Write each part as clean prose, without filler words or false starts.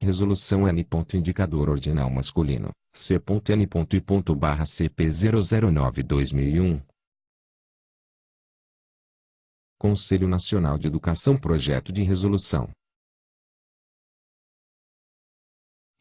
Resolução N. Indicador ordinal masculino, C.N.I./CP009/2001. Conselho Nacional de Educação. Projeto de resolução.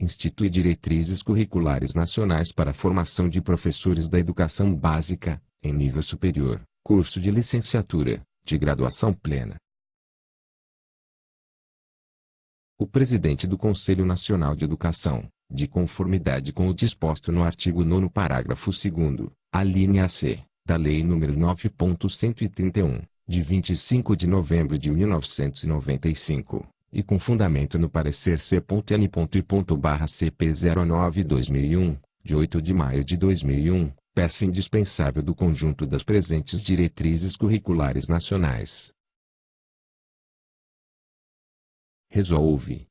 Institui diretrizes curriculares nacionais para a formação de professores da educação básica, em nível superior, curso de licenciatura, de graduação plena. O presidente do Conselho Nacional de Educação, de conformidade com o disposto no artigo 9º parágrafo 2º, alínea C, da Lei nº 9.131, de 25 de novembro de 1995, e com fundamento no parecer C.N.I./CP09/2001, de 8 de maio de 2001, peça indispensável do conjunto das presentes diretrizes curriculares nacionais. Resolve.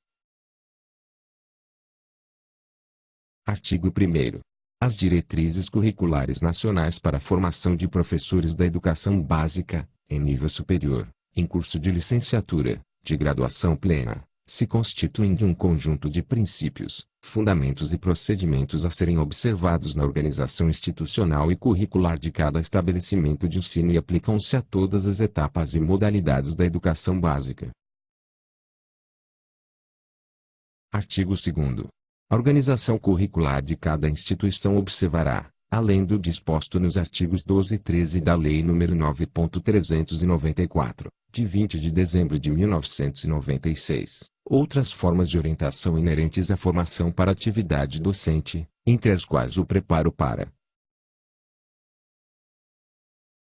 Artigo 1º. As diretrizes curriculares nacionais para a formação de professores da educação básica, em nível superior, em curso de licenciatura, de graduação plena, se constituem de um conjunto de princípios, fundamentos e procedimentos a serem observados na organização institucional e curricular de cada estabelecimento de ensino e aplicam-se a todas as etapas e modalidades da educação básica. Artigo 2º. A organização curricular de cada instituição observará, além do disposto nos artigos 12 e 13 da Lei nº 9.394, de 20 de dezembro de 1996, outras formas de orientação inerentes à formação para atividade docente, entre as quais o preparo para.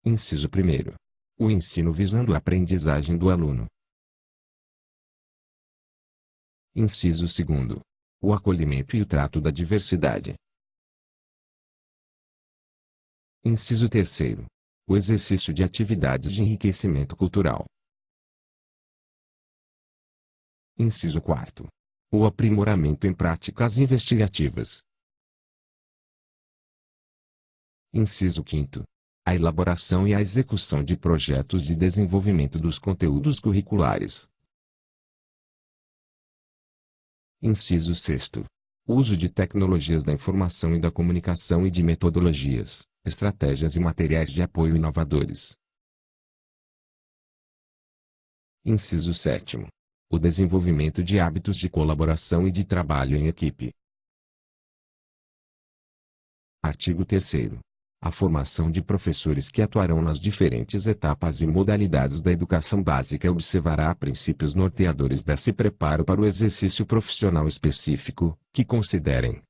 Inciso 1º. O ensino visando a aprendizagem do aluno. Inciso 2º. O acolhimento e o trato da diversidade. Inciso 3º. O exercício de atividades de enriquecimento cultural. Inciso 4º. O aprimoramento em práticas investigativas. Inciso 5º. A elaboração e a execução de projetos de desenvolvimento dos conteúdos curriculares. Inciso 6º. Uso de tecnologias da informação e da comunicação e de metodologias, estratégias e materiais de apoio inovadores. Inciso 7º. O desenvolvimento de hábitos de colaboração e de trabalho em equipe. Artigo 3º. A formação de professores que atuarão nas diferentes etapas e modalidades da educação básica observará princípios norteadores desse preparo para o exercício profissional específico, que considerem.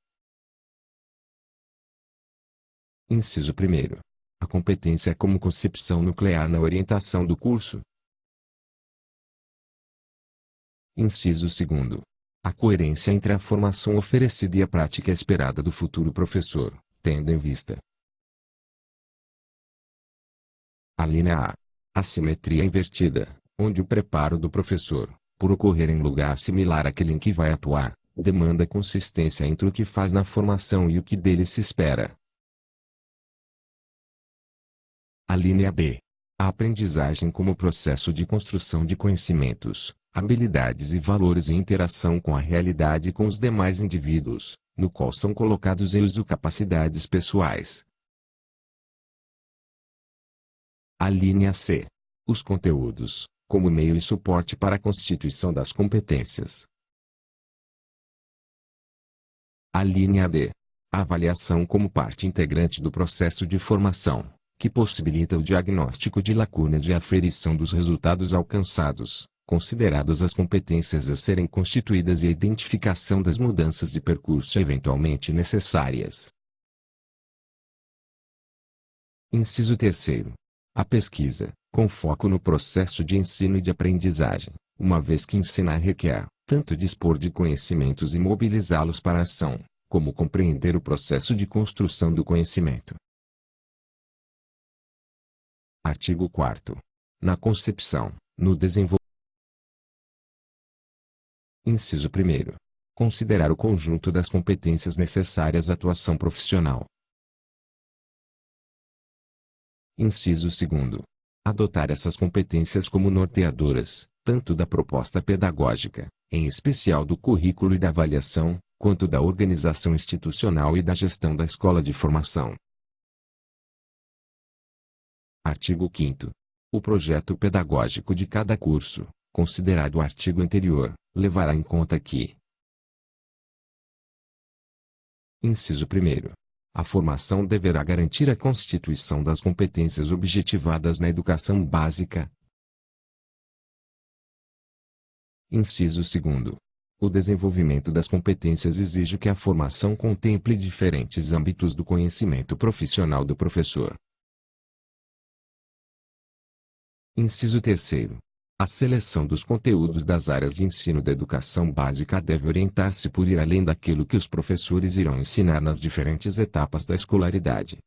Inciso 1º. A competência como concepção nuclear na orientação do curso. Inciso 2º. A coerência entre a formação oferecida e a prática esperada do futuro professor, tendo em vista. Alínea A. Assimetria invertida, onde o preparo do professor, por ocorrer em lugar similar àquele em que vai atuar, demanda consistência entre o que faz na formação e o que dele se espera. Alínea B. A aprendizagem como processo de construção de conhecimentos, habilidades e valores em interação com a realidade e com os demais indivíduos, no qual são colocados em uso capacidades pessoais. Alínea C. Os conteúdos, como meio e suporte para a constituição das competências. Alínea D. A avaliação como parte integrante do processo de formação, que possibilita o diagnóstico de lacunas e a aferição dos resultados alcançados, consideradas as competências a serem constituídas e a identificação das mudanças de percurso eventualmente necessárias. Inciso 3º. A pesquisa, com foco no processo de ensino e de aprendizagem, uma vez que ensinar requer, tanto dispor de conhecimentos e mobilizá-los para a ação, como compreender o processo de construção do conhecimento. Artigo 4º. Na concepção, no desenvolvimento. Inciso 1º. Considerar o conjunto das competências necessárias à atuação profissional. Inciso 2º. Adotar essas competências como norteadoras, tanto da proposta pedagógica, em especial do currículo e da avaliação, quanto da organização institucional e da gestão da escola de formação. Artigo 5º. O projeto pedagógico de cada curso, considerado o artigo anterior, levará em conta que: Inciso 1º. A formação deverá garantir a constituição das competências objetivadas na educação básica. Inciso 2º. O desenvolvimento das competências exige que a formação contemple diferentes âmbitos do conhecimento profissional do professor. Inciso 3º. A seleção dos conteúdos das áreas de ensino da educação básica deve orientar-se por ir além daquilo que os professores irão ensinar nas diferentes etapas da escolaridade.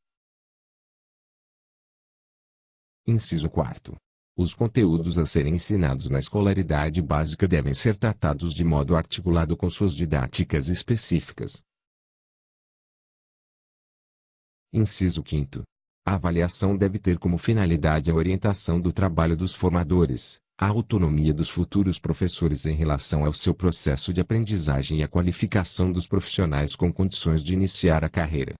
Inciso 4º. Os conteúdos a serem ensinados na escolaridade básica devem ser tratados de modo articulado com suas didáticas específicas. Inciso 5º. A avaliação deve ter como finalidade a orientação do trabalho dos formadores, a autonomia dos futuros professores em relação ao seu processo de aprendizagem e a qualificação dos profissionais com condições de iniciar a carreira.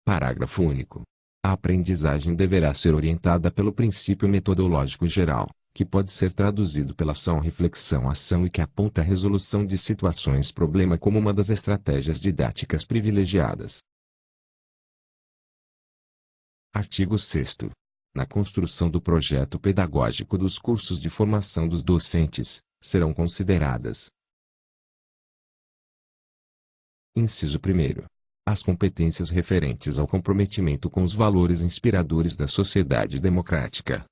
Parágrafo único. A aprendizagem deverá ser orientada pelo princípio metodológico geral, que pode ser traduzido pela ação-reflexão-ação e que aponta a resolução de situações-problema como uma das estratégias didáticas privilegiadas. Artigo 6º. Na construção do projeto pedagógico dos cursos de formação dos docentes, serão consideradas: Inciso 1º. As competências referentes ao comprometimento com os valores inspiradores da sociedade democrática.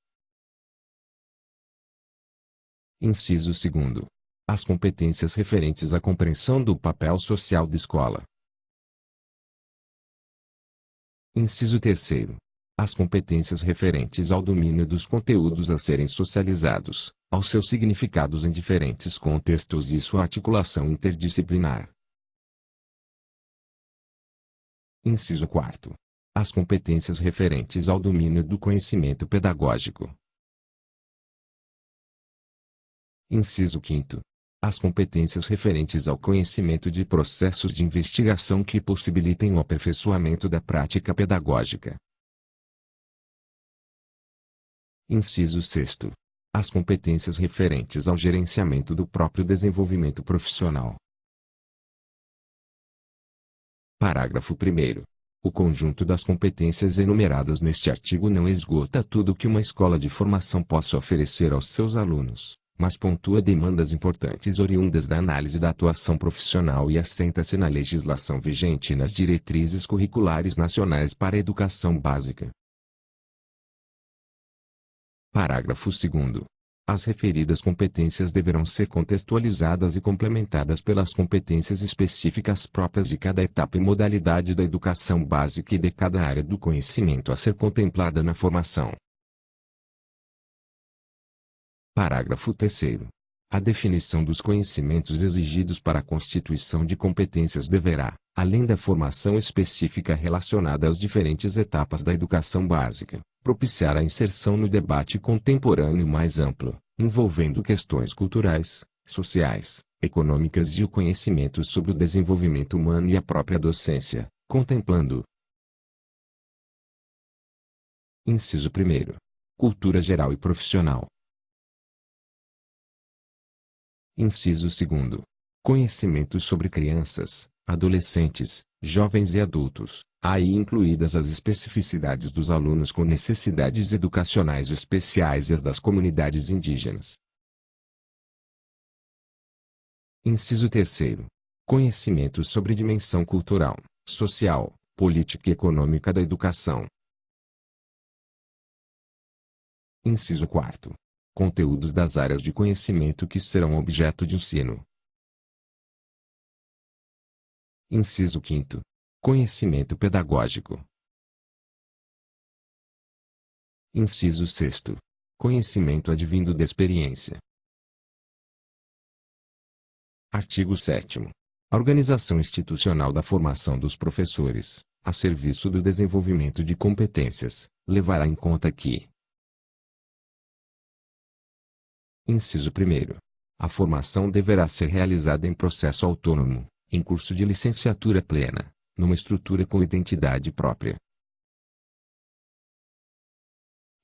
Inciso 2º. As competências referentes à compreensão do papel social da escola. Inciso 3º. As competências referentes ao domínio dos conteúdos a serem socializados, aos seus significados em diferentes contextos e sua articulação interdisciplinar. Inciso 4º. As competências referentes ao domínio do conhecimento pedagógico. Inciso 5º. As competências referentes ao conhecimento de processos de investigação que possibilitem o aperfeiçoamento da prática pedagógica. Inciso 6º. As competências referentes ao gerenciamento do próprio desenvolvimento profissional. Parágrafo 1º. O conjunto das competências enumeradas neste artigo não esgota tudo o que uma escola de formação possa oferecer aos seus alunos, mas pontua demandas importantes oriundas da análise da atuação profissional e assenta-se na legislação vigente e nas diretrizes curriculares nacionais para a educação básica. Parágrafo 2º. As referidas competências deverão ser contextualizadas e complementadas pelas competências específicas próprias de cada etapa e modalidade da educação básica e de cada área do conhecimento a ser contemplada na formação. Parágrafo 3º. A definição dos conhecimentos exigidos para a constituição de competências deverá, além da formação específica relacionada às diferentes etapas da educação básica, propiciar a inserção no debate contemporâneo mais amplo, envolvendo questões culturais, sociais, econômicas e o conhecimento sobre o desenvolvimento humano e a própria docência, contemplando: Inciso 1º. Cultura geral e profissional. Inciso 2º. Conhecimentos sobre crianças, adolescentes, jovens e adultos, aí incluídas as especificidades dos alunos com necessidades educacionais especiais e as das comunidades indígenas. Inciso 3º. Conhecimentos sobre dimensão cultural, social, política e econômica da educação. Inciso 4º. Conteúdos das áreas de conhecimento que serão objeto de ensino. Inciso 5º. Conhecimento pedagógico. Inciso 6º. Conhecimento advindo da experiência. Artigo 7º. A organização institucional da formação dos professores, a serviço do desenvolvimento de competências, levará em conta que: Inciso 1º. A formação deverá ser realizada em processo autônomo, em curso de licenciatura plena, numa estrutura com identidade própria.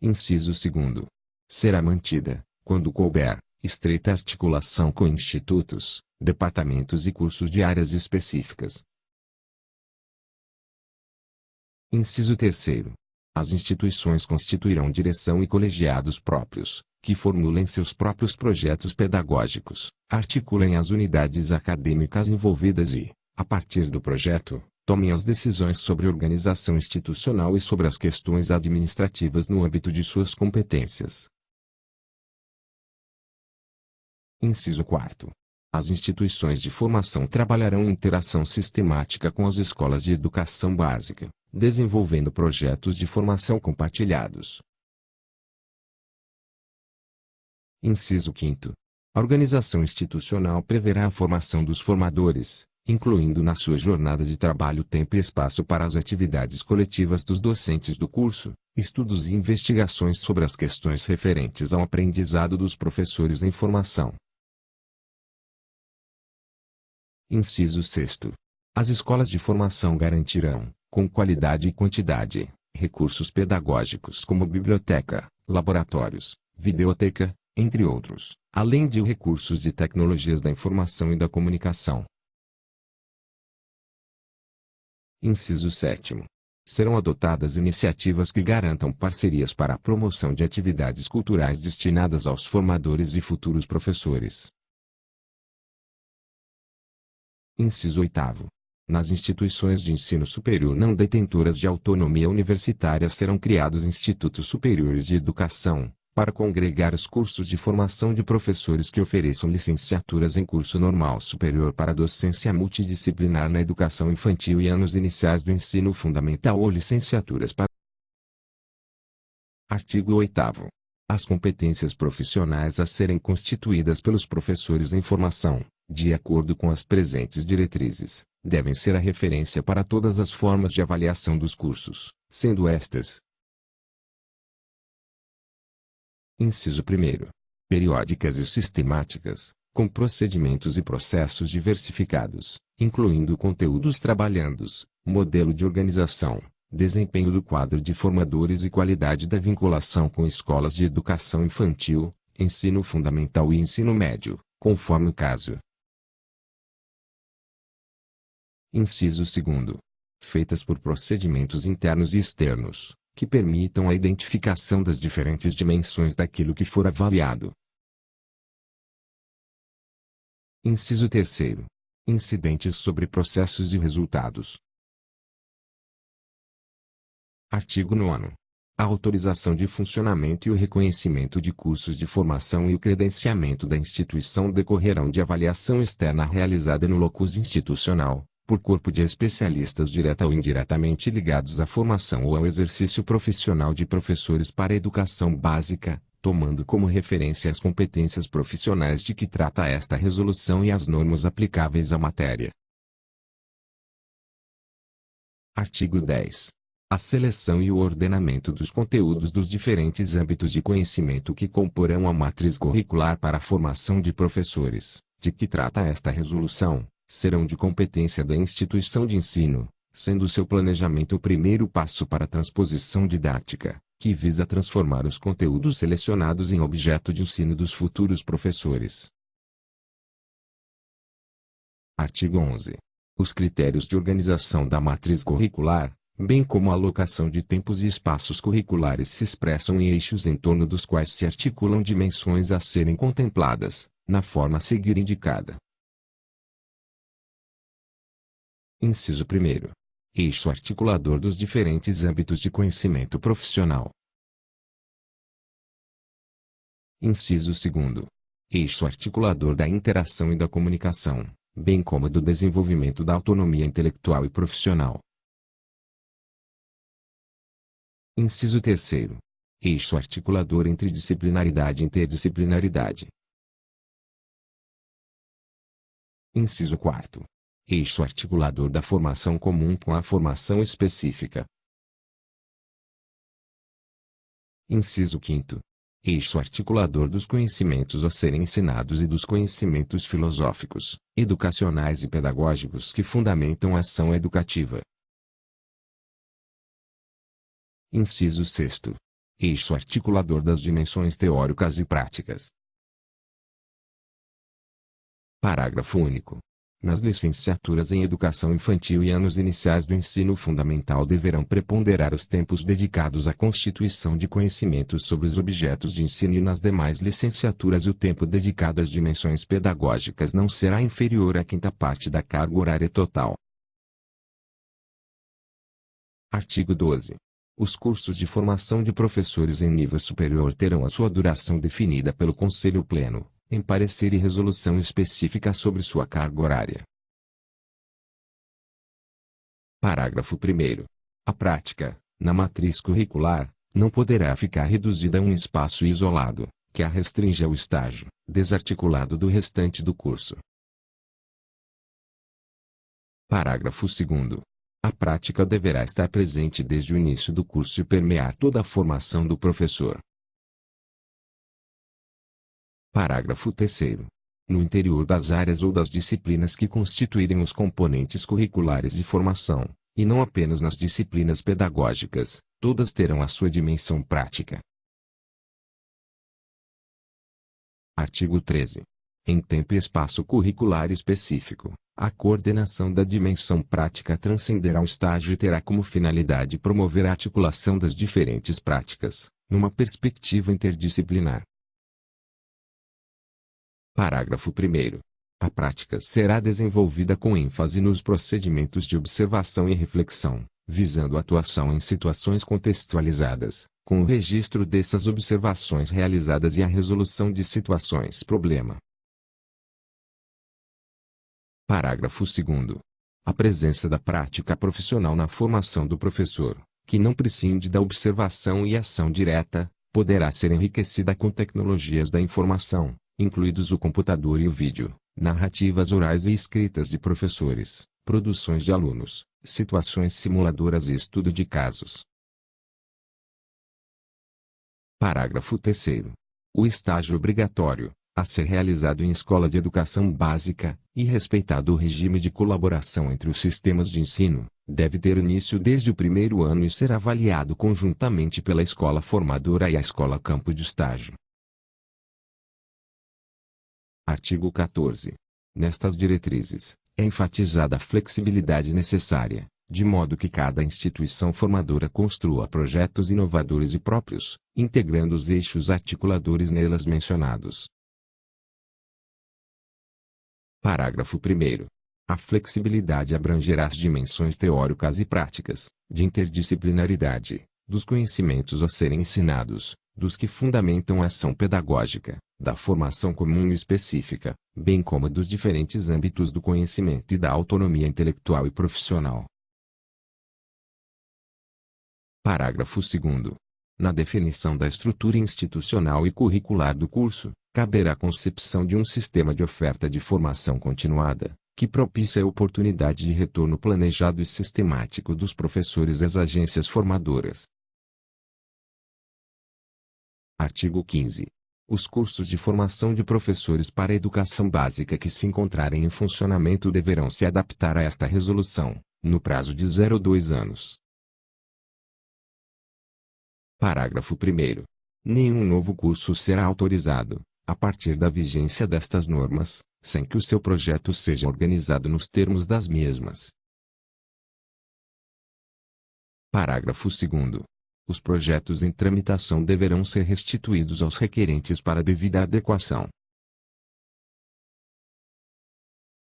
Inciso 2º. Será mantida, quando couber, estreita articulação com institutos, departamentos e cursos de áreas específicas. Inciso 3º. As instituições constituirão direção e colegiados próprios, que formulem seus próprios projetos pedagógicos, articulem as unidades acadêmicas envolvidas e, a partir do projeto, tomem as decisões sobre organização institucional e sobre as questões administrativas no âmbito de suas competências. Inciso 4º. As instituições de formação trabalharão em interação sistemática com as escolas de educação básica, desenvolvendo projetos de formação compartilhados. Inciso 5º. A organização institucional preverá a formação dos formadores, incluindo na sua jornada de trabalho tempo e espaço para as atividades coletivas dos docentes do curso, estudos e investigações sobre as questões referentes ao aprendizado dos professores em formação. Inciso 6º. As escolas de formação garantirão, com qualidade e quantidade, recursos pedagógicos como biblioteca, laboratórios, videoteca, entre outros, além de recursos de tecnologias da informação e da comunicação. Inciso 7º. Serão adotadas iniciativas que garantam parcerias para a promoção de atividades culturais destinadas aos formadores e futuros professores. Inciso 8º. Nas instituições de ensino superior não detentoras de autonomia universitária serão criados institutos superiores de educação, para congregar os cursos de formação de professores que ofereçam licenciaturas em curso normal superior para docência multidisciplinar na educação infantil e anos iniciais do ensino fundamental ou licenciaturas para... Artigo 8º. As competências profissionais a serem constituídas pelos professores em formação, de acordo com as presentes diretrizes, devem ser a referência para todas as formas de avaliação dos cursos, sendo estas: Inciso 1º. Periódicas e sistemáticas, com procedimentos e processos diversificados, incluindo conteúdos trabalhandos, modelo de organização, desempenho do quadro de formadores e qualidade da vinculação com escolas de educação infantil, ensino fundamental e ensino médio, conforme o caso. Inciso 2º. Feitas por procedimentos internos e externos, que permitam a identificação das diferentes dimensões daquilo que for avaliado. Inciso 3º. Incidentes sobre processos e resultados. Artigo 9º. A autorização de funcionamento e o reconhecimento de cursos de formação e o credenciamento da instituição decorrerão de avaliação externa realizada no locus institucional, por corpo de especialistas direta ou indiretamente ligados à formação ou ao exercício profissional de professores para a educação básica, tomando como referência as competências profissionais de que trata esta resolução e as normas aplicáveis à matéria. Artigo 10. A seleção e o ordenamento dos conteúdos dos diferentes âmbitos de conhecimento que comporão a matriz curricular para a formação de professores, de que trata esta resolução, serão de competência da instituição de ensino, sendo seu planejamento o primeiro passo para a transposição didática, que visa transformar os conteúdos selecionados em objeto de ensino dos futuros professores. Artigo 11. Os critérios de organização da matriz curricular, bem como a alocação de tempos e espaços curriculares se expressam em eixos em torno dos quais se articulam dimensões a serem contempladas, na forma a seguir indicada. Inciso 1º. Eixo articulador dos diferentes âmbitos de conhecimento profissional. Inciso 2º. Eixo articulador da interação e da comunicação, bem como do desenvolvimento da autonomia intelectual e profissional. Inciso 3º. Eixo articulador entre disciplinaridade e interdisciplinaridade. Inciso 4º. Eixo articulador da formação comum com a formação específica. Inciso 5º. eixo articulador dos conhecimentos a serem ensinados e dos conhecimentos filosóficos, educacionais e pedagógicos que fundamentam a ação educativa. Inciso 6º. Eixo articulador das dimensões teóricas e práticas. Parágrafo único. Nas licenciaturas em Educação Infantil e anos iniciais do ensino fundamental deverão preponderar os tempos dedicados à constituição de conhecimentos sobre os objetos de ensino e nas demais licenciaturas o tempo dedicado às dimensões pedagógicas não será inferior à quinta parte da carga horária total. Artigo 12. Os cursos de formação de professores em nível superior terão a sua duração definida pelo Conselho Pleno, em parecer e resolução específica sobre sua carga horária. Parágrafo 1º. A prática, na matriz curricular, não poderá ficar reduzida a um espaço isolado, que a restringe ao estágio, desarticulado do restante do curso. Parágrafo 2º. A prática deverá estar presente desde o início do curso e permear toda a formação do professor. Parágrafo 3º. No interior das áreas ou das disciplinas que constituírem os componentes curriculares de formação, e não apenas nas disciplinas pedagógicas, todas terão a sua dimensão prática. Artigo 13. Em tempo e espaço curricular específico, a coordenação da dimensão prática transcenderá o estágio e terá como finalidade promover a articulação das diferentes práticas, numa perspectiva interdisciplinar. Parágrafo 1º. A prática será desenvolvida com ênfase nos procedimentos de observação e reflexão, visando a atuação em situações contextualizadas, com o registro dessas observações realizadas e a resolução de situações problema. Parágrafo 2º. A presença da prática profissional na formação do professor, que não prescinde da observação e ação direta, poderá ser enriquecida com tecnologias da informação, incluídos o computador e o vídeo, narrativas orais e escritas de professores, produções de alunos, situações simuladoras e estudo de casos. Parágrafo 3º. O estágio obrigatório, a ser realizado em escola de educação básica, e respeitado o regime de colaboração entre os sistemas de ensino, deve ter início desde o primeiro ano e ser avaliado conjuntamente pela escola formadora e a escola campo de estágio. Artigo 14. Nestas diretrizes, é enfatizada a flexibilidade necessária, de modo que cada instituição formadora construa projetos inovadores e próprios, integrando os eixos articuladores nelas mencionados. Parágrafo 1º. A flexibilidade abrangerá as dimensões teóricas e práticas, de interdisciplinaridade, dos conhecimentos a serem ensinados, dos que fundamentam a ação pedagógica, da formação comum e específica, bem como dos diferentes âmbitos do conhecimento e da autonomia intelectual e profissional. Parágrafo 2º. Na definição da estrutura institucional e curricular do curso, caberá a concepção de um sistema de oferta de formação continuada, que propicie a oportunidade de retorno planejado e sistemático dos professores às agências formadoras. Artigo 15. Os cursos de formação de professores para a educação básica que se encontrarem em funcionamento deverão se adaptar a esta resolução, no prazo de 0 a 2 anos. Parágrafo 1º. Nenhum novo curso será autorizado, a partir da vigência destas normas, sem que o seu projeto seja organizado nos termos das mesmas. Parágrafo 2º. Os projetos em tramitação deverão ser restituídos aos requerentes para devida adequação.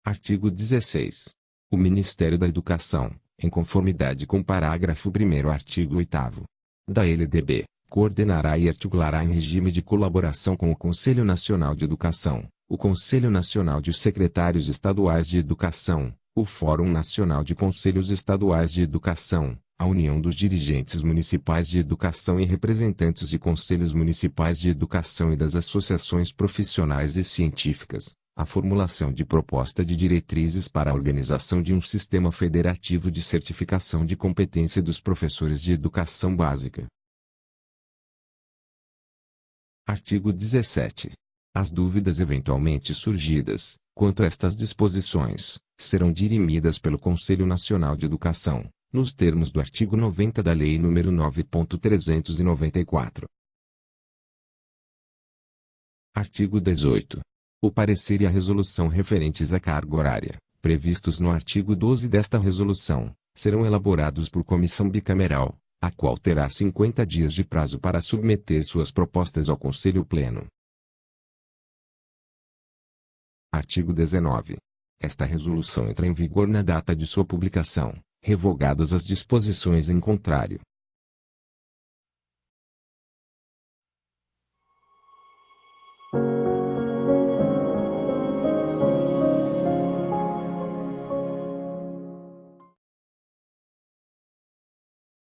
Artigo 16. O Ministério da Educação, em conformidade com o parágrafo 1º artigo 8º da LDB, coordenará e articulará em regime de colaboração com o Conselho Nacional de Educação, o Conselho Nacional de Secretários Estaduais de Educação, o Fórum Nacional de Conselhos Estaduais de Educação, a União dos Dirigentes Municipais de Educação e representantes de conselhos municipais de educação e das associações profissionais e científicas, a formulação de proposta de diretrizes para a organização de um sistema federativo de certificação de competência dos professores de educação básica. Artigo 17. As dúvidas eventualmente surgidas, quanto a estas disposições, serão dirimidas pelo Conselho Nacional de Educação, nos termos do artigo 90 da Lei nº 9.394. Artigo 18. O parecer e a resolução referentes à carga horária, previstos no artigo 12 desta resolução, serão elaborados por comissão bicameral, a qual terá 50 dias de prazo para submeter suas propostas ao Conselho Pleno. Artigo 19. Esta resolução entra em vigor na data de sua publicação, revogadas as disposições em contrário.